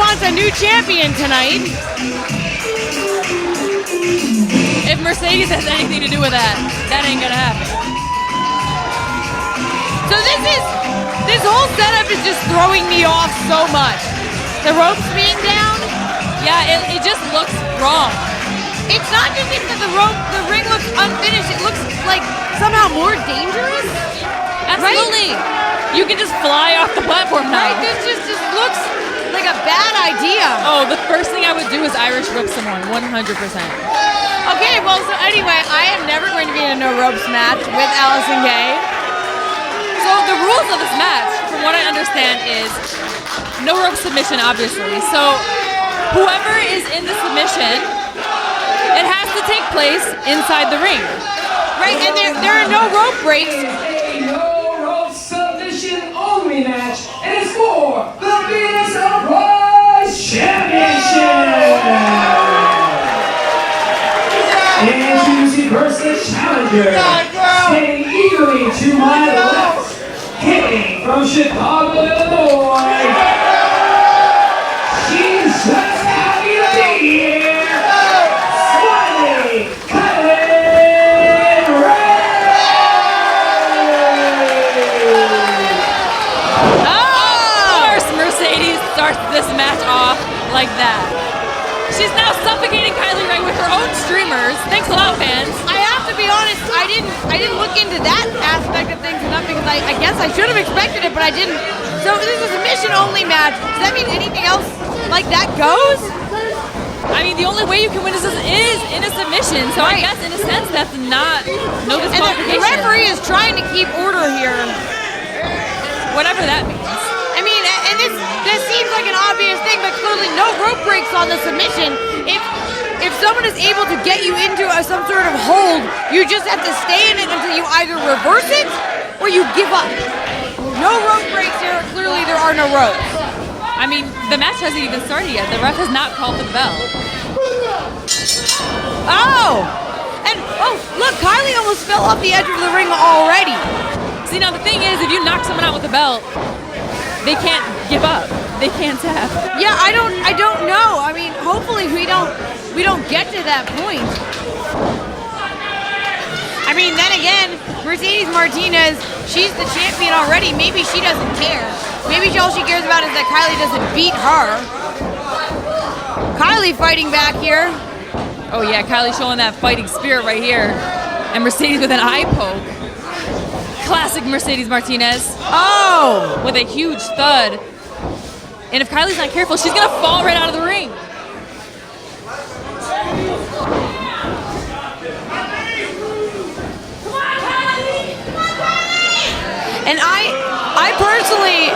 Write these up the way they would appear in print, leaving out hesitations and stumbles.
wants a new champion tonight. If Mercedes has anything to do with that, that ain't gonna happen. So this whole setup is just throwing me off so much. The ropes being down. Yeah, it just looks wrong. It's not just that the ring looks unfinished. It looks like somehow more dangerous. Absolutely. Right? You can just fly off the platform now. Right? This just looks like a bad idea. Oh, the first thing I would do is Irish whip someone, 100%. Okay, well, so anyway, I am never going to be in a no ropes match with Allison Gaye. So the rules of this match, from what I understand, is no rope submission, obviously. So whoever is in the submission, it has to take place inside the ring. Right, and there are no rope breaks. No rope submission only match, and it's for the Venus Enterprise Championship. Introducing first the challenger, standing eagerly to my left, hitting from Chicago, Illinois. She's just happy to be here. Smiley, Kylie Rae. Of course, Mercedes starts this match off like that. She's now suffocating Kylie Rae with her own streamers. Thanks a lot, fans. I have to be honest, I didn't look into that aspect of things enough because I guess I should have expected it, but I didn't. So this is a submission-only match. Does that mean anything else like that goes? I mean, the only way you can win is in a submission. So Right. I guess in a sense that's no And the disqualification. referee is trying to keep order here. Whatever that means. I mean, and this seems like an obvious thing, but clearly no rope breaks on the submission. If someone is able to get you into some sort of hold, you just have to stay in it until you either reverse it or you give up. No rope breaks here. Clearly there are no ropes. I mean, the match hasn't even started yet. The ref has not called for the bell. Oh! And, oh, look, Kylie almost fell off the edge of the ring already. See, now the thing is, if you knock someone out with a belt, they can't give up. They can't tap. Yeah, I don't know. I mean, hopefully we don't get to that point. I mean, then again, Mercedes Martinez, she's the champion already. Maybe she doesn't care. Maybe all she cares about is that Kylie doesn't beat her. Kylie fighting back here. Oh yeah, Kylie showing that fighting spirit right here. And Mercedes with an eye poke. Classic Mercedes Martinez. Oh! With a huge thud. And if Kylie's not careful, she's gonna fall right out of the ring. And I personally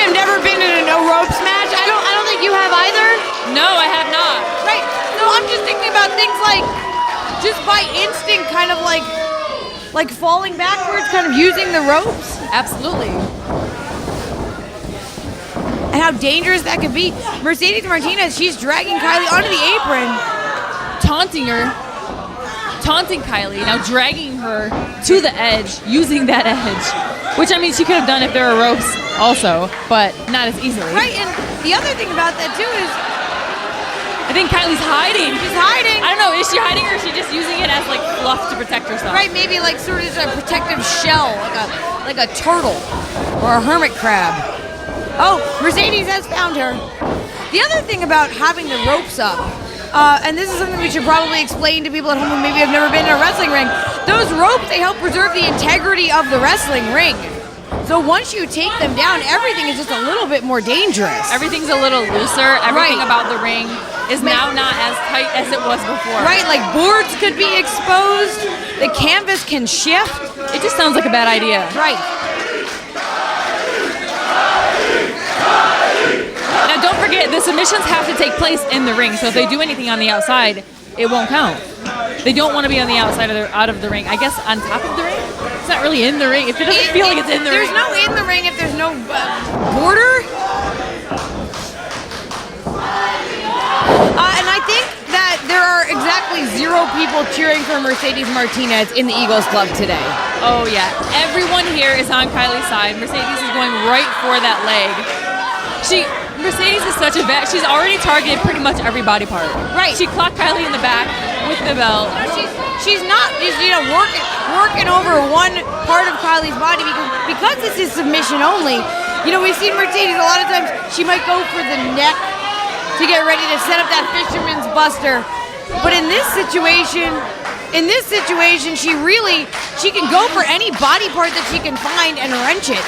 have never been in a no ropes match. I don't think you have either. No, I have not. Right. So I'm just thinking about things like just by instinct, kind of like falling backwards, kind of using the ropes. Absolutely. And how dangerous that could be. Mercedes Martinez, she's dragging Kylie onto the apron. Taunting Kylie, now dragging her to the edge, using that edge. Which, I mean, she could have done if there were ropes also, but not as easily. Right, and the other thing about that too is I think Kylie's hiding. she's hiding. I don't know, is she hiding or is she just using it as like fluff to protect herself? Right, maybe like sort of a protective shell, like a turtle or a hermit crab. Oh, Mercedes has found her. The other thing about having the ropes up, and this is something we should probably explain to people at home who maybe have never been in a wrestling ring, those ropes, they help preserve the integrity of the wrestling ring. So once you take them down, everything is just a little bit more dangerous. Everything's a little looser. Everything Right. about the ring is now not as tight as it was before. Right, like boards could be exposed, the canvas can shift. It just sounds like a bad idea. Right. Now don't forget, the submissions have to take place in the ring, so if they do anything on the outside, it won't count. They don't want to be on the outside out of the ring. I guess on top of the ring? It's not really in the ring. If it doesn't feel like it's in the ring. There's no in the ring if there's no border. And I think that there are exactly 0 people cheering for Mercedes Martinez in the Eagles Club today. Oh yeah, everyone here is on Kylie's side. Mercedes is going right for that leg. Mercedes is such a vet. She's already targeted pretty much every body part. Right. She clocked Kylie in the back with the belt. She's not just working over one part of Kylie's body because this is submission only. We've seen Mercedes a lot of times. She might go for the neck to get ready to set up that fisherman's buster, but in this situation, she can go for any body part that she can find and wrench it.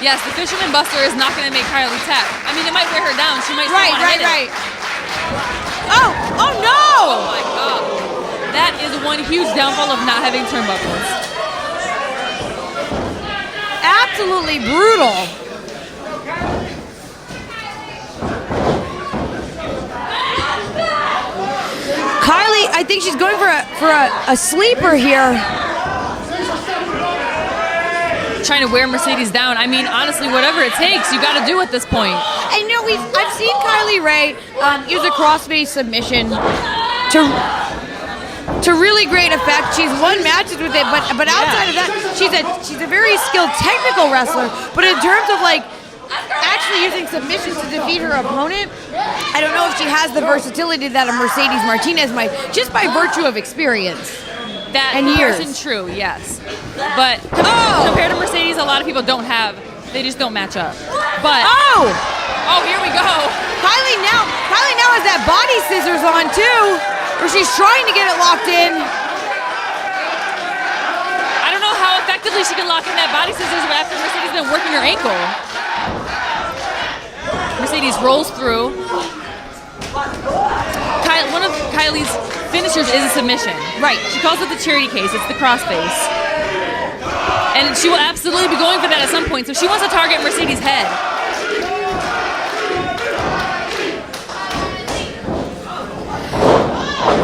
Yes, the fisherman buster is not going to make Kylie tap. I mean, it might wear her down. She might still want to hit it. Right. Oh no! Oh my God. That is one huge downfall of not having turnbuckles. Absolutely brutal. Kylie, I think she's going for a sleeper here. Trying to wear Mercedes down. I mean, honestly, whatever it takes, you got to do at this point. And I've seen Kylie Rae use a cross-face submission to really great effect. She's won matches with it, but outside of that, she's a very skilled technical wrestler. But in terms of actually using submissions to defeat her opponent, I don't know if she has the versatility that a Mercedes Martinez might, just by virtue of experience. That and years. Isn't true, yes. But compared to Mercedes, a lot of people don't have. They just don't match up. But here we go. Kylie now has that body scissors on too, where she's trying to get it locked in. I don't know how effectively she can lock in that body scissors after Mercedes has been working her ankle. Mercedes rolls through. One of Kylie's finishers is a submission. Right. She calls it the charity case. It's the crossface. And she will absolutely be going for that at some point. So she wants to target Mercedes' head.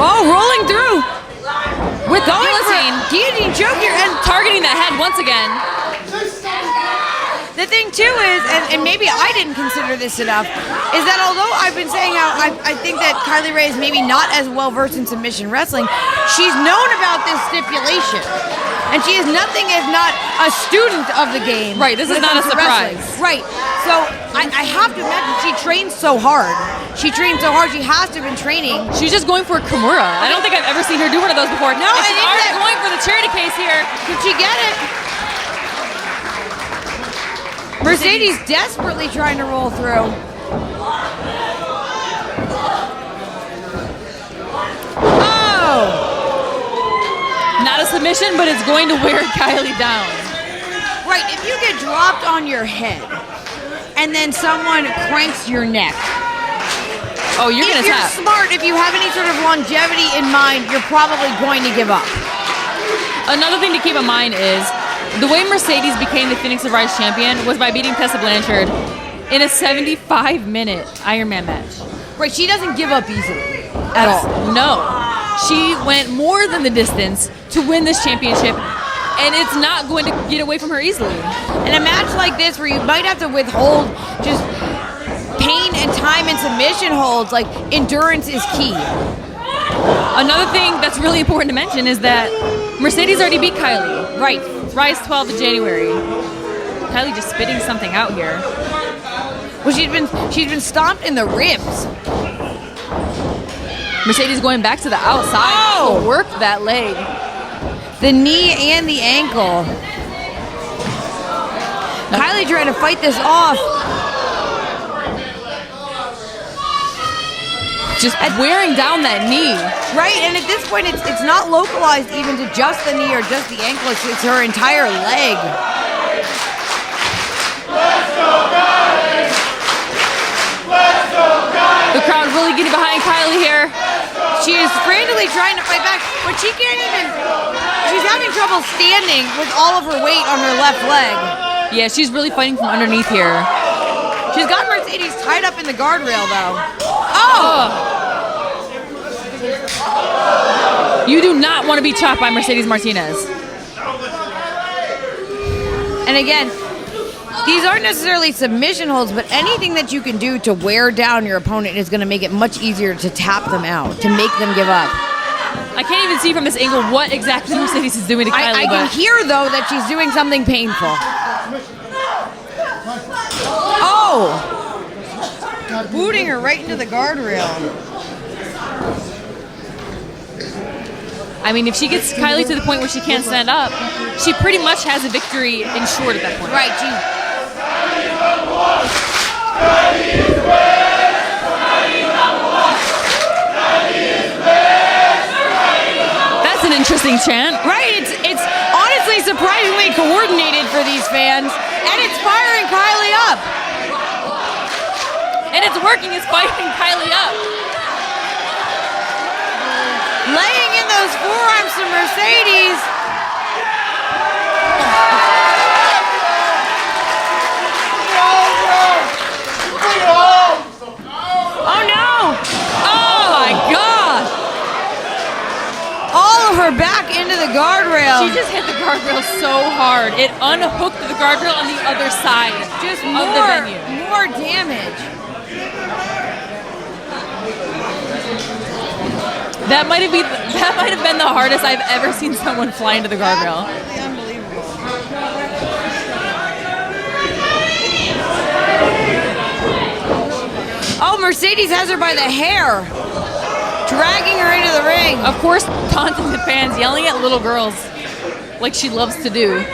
Oh, rolling through. With guillotine choke here and targeting the head once again. The thing too is, and maybe I didn't consider this enough, is that although I've been saying how I think that Kylie Rae is maybe not as well versed in submission wrestling, she's known about this stipulation. And she is nothing if not a student of the game. Right, this is not a surprise. Right, so I have to imagine she trains so hard. She has to have been training. She's just going for a Kimura. I don't think I've ever seen her do one of those before. No, and she's already going for the charity case here. Could she get it? Mercedes desperately trying to roll through. Oh! Not a submission, but it's going to wear Kylie down. Right, if you get dropped on your head and then someone cranks your neck. Oh, you're going to tap. If you're smart, if you have any sort of longevity in mind, you're probably going to give up. Another thing to keep in mind is the way Mercedes became the Phoenix of Rise champion was by beating Tessa Blanchard in a 75-minute Ironman match. Right, she doesn't give up easily at all. No. She went more than the distance to win this championship, and it's not going to get away from her easily. In a match like this where you might have to withhold just pain and time and submission holds, endurance is key. Another thing that's really important to mention is that Mercedes already beat Kylie. Right. Rise 12th of January. Kylie just spitting something out here. Well, she's been stomped in the ribs. Mercedes going back to the outside to work that leg. The knee and the ankle. Kylie trying to fight this off. Just wearing down that knee. Right, and at this point, it's not localized even to just the knee or just the ankle. It's her entire leg. Let's go, Kylie! Let's go, Kylie! The crowd really getting behind Kylie here. She is frantically trying to fight back, but she can't even. She's having trouble standing with all of her weight on her left leg. Yeah, she's really fighting from underneath here. She's got Mercedes tied up in the guardrail, though. Oh! You do not want to be chopped by Mercedes Martinez. And again, these aren't necessarily submission holds, but anything that you can do to wear down your opponent is going to make it much easier to tap them out, to make them give up. I can't even see from this angle what exactly Mercedes is doing to Kylie. I can hear, though, that she's doing something painful. Oh! booting her right into the guardrail. I mean, if she gets Kylie to the point where she can't stand up, she pretty much has a victory ensured at that point. Right, That's an interesting chant. Right, it's honestly surprisingly coordinated for these fans, and it's firing Kylie up. And it's working, it's firing Kylie up. Laying in those forearms to Mercedes. Oh no! Oh my God! All of her back into the guardrail. She just hit the guardrail so hard. It unhooked the guardrail on the other side Just of the venue. more damage. That might have been the hardest I've ever seen someone fly into the guardrail. Absolutely unbelievable. Oh, Mercedes has her by the hair, dragging her into the ring. Of course, taunting the fans, yelling at little girls, like she loves to do.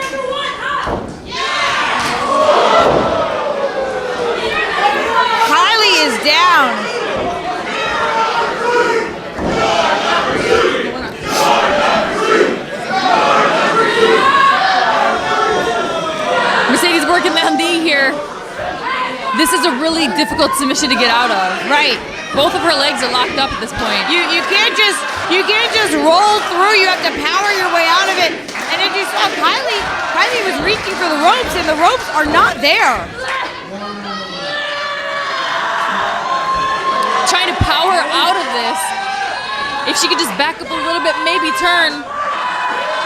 Kylie is down. Mercedes working the knee here. This is a really difficult submission to get out of. Right. Both of her legs are locked up at this point. You can't just roll through. You have to power your way out of it. And as you saw, Kylie was reaching for the ropes, and the ropes are not there. Trying to power out of this. If she could just back up a little bit, maybe turn.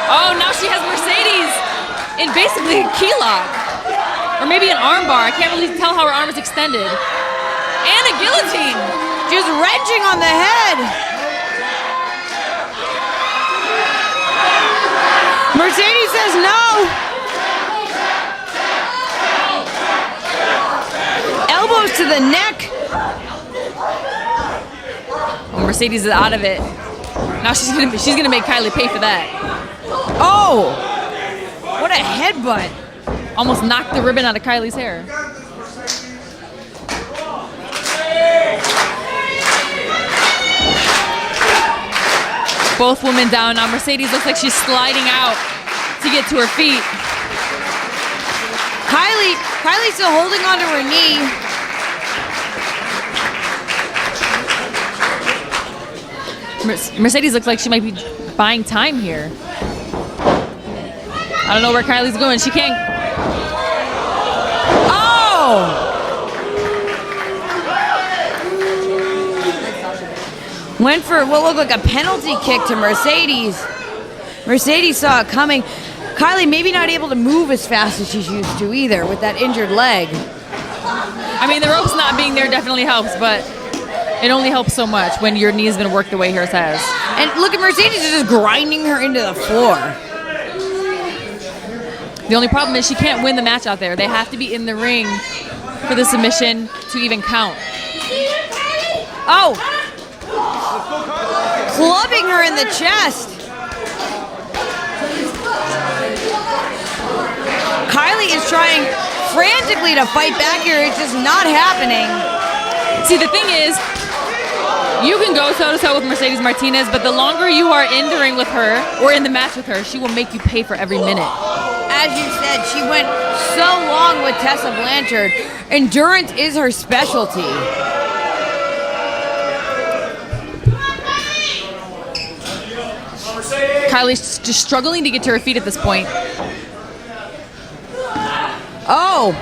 Oh, now she has Mercedes in basically a key lock. Or maybe an arm bar. I can't really tell how her arm is extended. And a guillotine. Just wrenching on the head. Mercedes says no. Elbows to the neck. Well, Mercedes is out of it. Now she's gonna make Kylie pay for that. Oh, what a headbutt. Almost knocked the ribbon out of Kylie's hair. Both women down now. Mercedes looks like she's sliding out to get to her feet. Kylie's still holding onto her knee. Mercedes looks like she might be buying time here. I don't know where Kylie's going. She can't. Oh! Went for what looked like a penalty kick to Mercedes. Mercedes saw it coming. Kylie maybe not able to move as fast as she's used to either with that injured leg. I mean, the ropes not being there definitely helps, but it only helps so much when your knee is going to work the way hers has. And look at Mercedes just grinding her into the floor. The only problem is she can't win the match out there. They have to be in the ring for the submission to even count. Oh! Clubbing her in the chest. Kylie is trying frantically to fight back here. It's just not happening. See, the thing is, you can go toe-to-toe with Mercedes Martinez, but the longer you are in the ring with her or in the match with her, she will make you pay for every minute. As you said, she went so long with Tessa Blanchard. Endurance is her specialty. Kylie's just struggling to get to her feet at this point. Oh!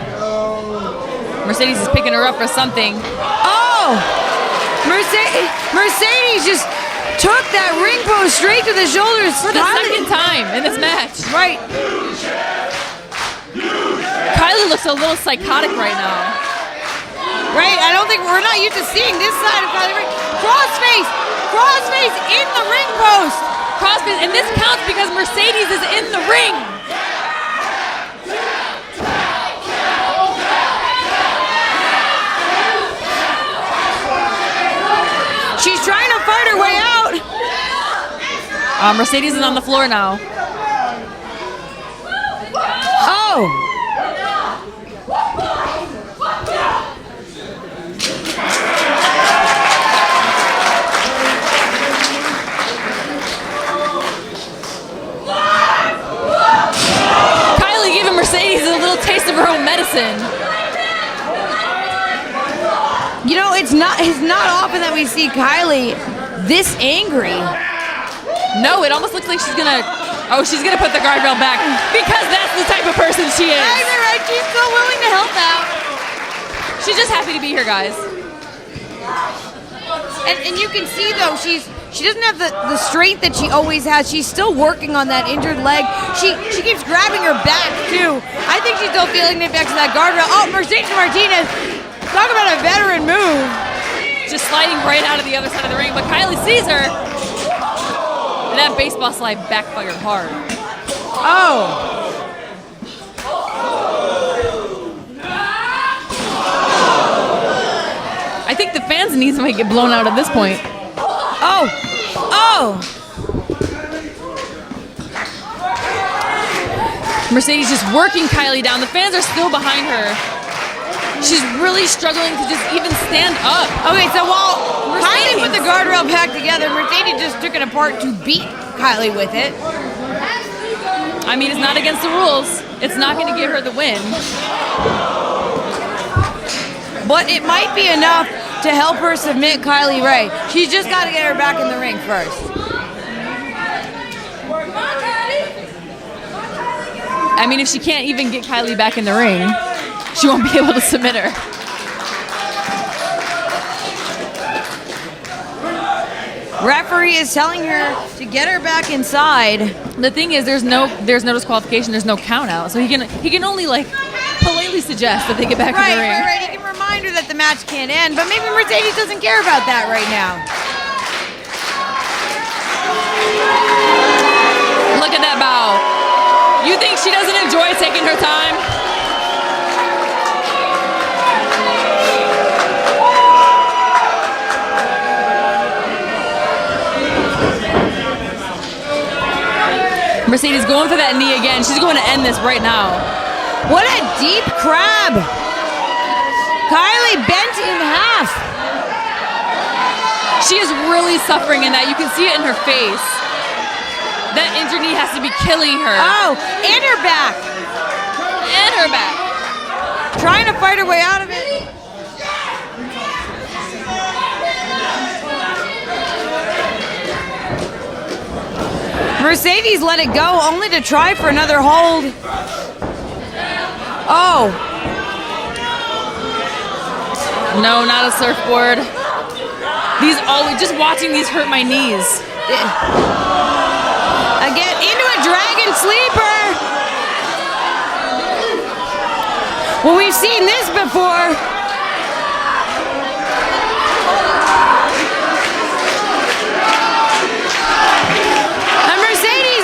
Mercedes is picking her up for something. Oh! Mercedes just took that ring post straight to the shoulders. For the second time in this match. Right. Kylie looks a little psychotic right now. Right, I don't think we're not used to seeing this side of Kylie Rae. Crossface in the ring post. Crossface, and this counts because Mercedes is in the ring. Mercedes is on the floor now. Oh! Kylie giving Mercedes a little taste of her own medicine. You know, it's not often that we see Kylie this angry. No, it almost looks like she's gonna put the guardrail back because that's the type of person she is. Right, she's so willing to help out. She's just happy to be here, guys. And you can see though, she doesn't have the strength that she always has. She's still working on that injured leg. She keeps grabbing her back too. I think she's still feeling the effects of that guardrail. Oh, Mercedes Martinez, talk about a veteran move. Just sliding right out of the other side of the ring, but Kylie sees her. And that baseball slide backfired hard. Oh. I think the fans' knees might get blown out at this point. Oh. Mercedes just working Kylie down. The fans are still behind her. She's really struggling to just even stand up. Okay, so while Kylie put the guardrail back together, Mercedes just took it apart to beat Kylie with it. I mean, it's not against the rules. It's not going to give her the win. But it might be enough to help her submit Kylie Rae. She's just got to get her back in the ring first. I mean, if she can't even get Kylie back in the ring, she won't be able to submit her. Referee is telling her to get her back inside. The thing is, there's no disqualification. There's no count out, so he can only like politely suggest that they get back in the ring. Right. He can remind her that the match can't end, but maybe Mercedes doesn't care about that right now. Look at that bow. You think she doesn't enjoy taking her time? Mercedes going for that knee again. She's going to end this right now. What a deep crab. Kylie bent in half. She is really suffering in that. You can see it in her face. That injured knee has to be killing her. Oh, and her back. And her back. Trying to fight her way out of it. Mercedes let it go, only to try for another hold. Oh. No, not a surfboard. Just watching these hurt my knees. Again, into a dragon sleeper. Well, we've seen this before.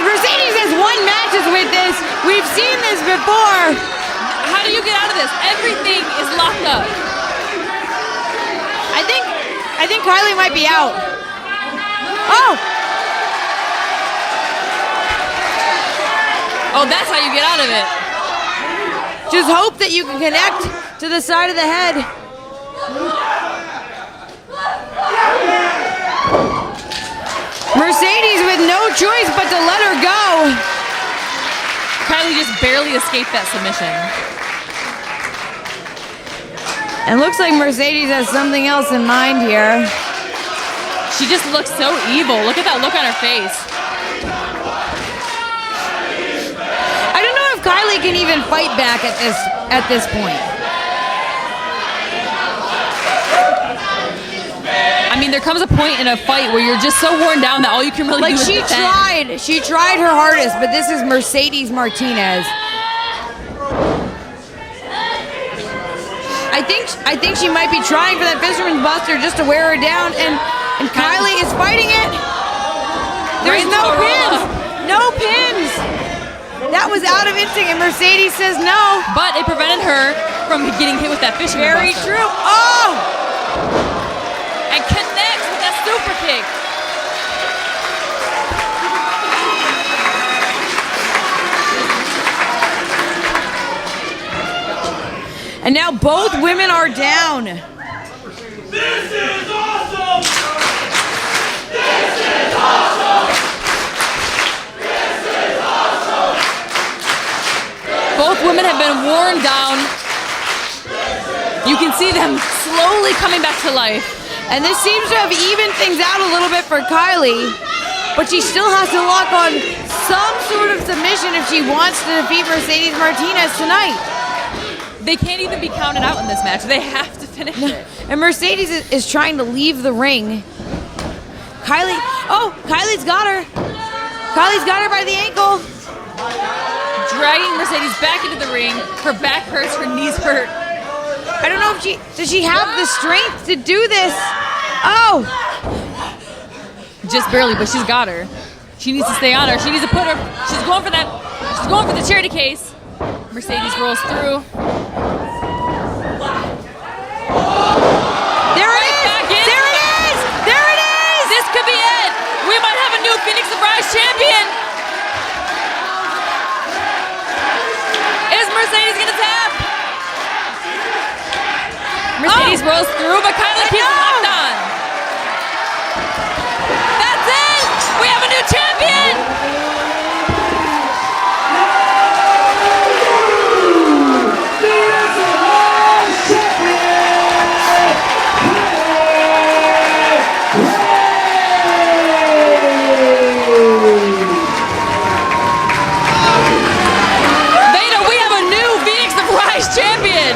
Mercedes has won matches with this. We've seen this before. How do you get out of this? Everything is locked up. I think Kylie might be out. Oh, that's how you get out of it. Just hope that you can connect to the side of the head. Mercedes with no choice but to let her go. Kylie just barely escaped that submission. And looks like Mercedes has something else in mind here. She just looks so evil. Look at that look on her face. I don't know if Kylie can even fight back at this point. I mean, there comes a point in a fight where you're just so worn down that all you can really do is defend. She tried her hardest, but this is Mercedes Martinez. I think she might be trying for that fisherman's buster just to wear her down, and Kylie is fighting it. There's no pins. No pins. That was out of instinct, and Mercedes says no. But it prevented her from getting hit with that fisherman's Very buster. true. Oh! And connects with that super kick. And now both women are down. This is awesome! This is awesome! This is awesome! Both women have been worn down. You can see them slowly coming back to life. And this seems to have evened things out a little bit for Kylie, but she still has to lock on some sort of submission if she wants to defeat Mercedes Martinez tonight. They can't even be counted out in this match. They have to finish it. And Mercedes is trying to leave the ring. Kylie's got her. Kylie's got her by the ankle. Dragging Mercedes back into the ring. Her back hurts, her knees hurt. I don't know if does she have the strength to do this? Oh! Just barely, but she's got her. She needs to stay on her. She needs to put her, she's going for that, she's going for the charity case. Mercedes rolls through. There it is! Back in. There it is! There it is! This could be it. We might have a new Phoenix Surprise champion. Is Mercedes gonna tap? Mercedes rolls through, but Kylie keeps locked on. That's it! We have a new champion! Veda, we have a new Phoenix Surprise champion!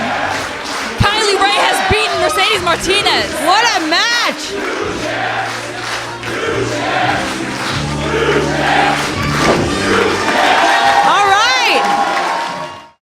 Kylie Rae has beaten Mercedes Martinez. What a match!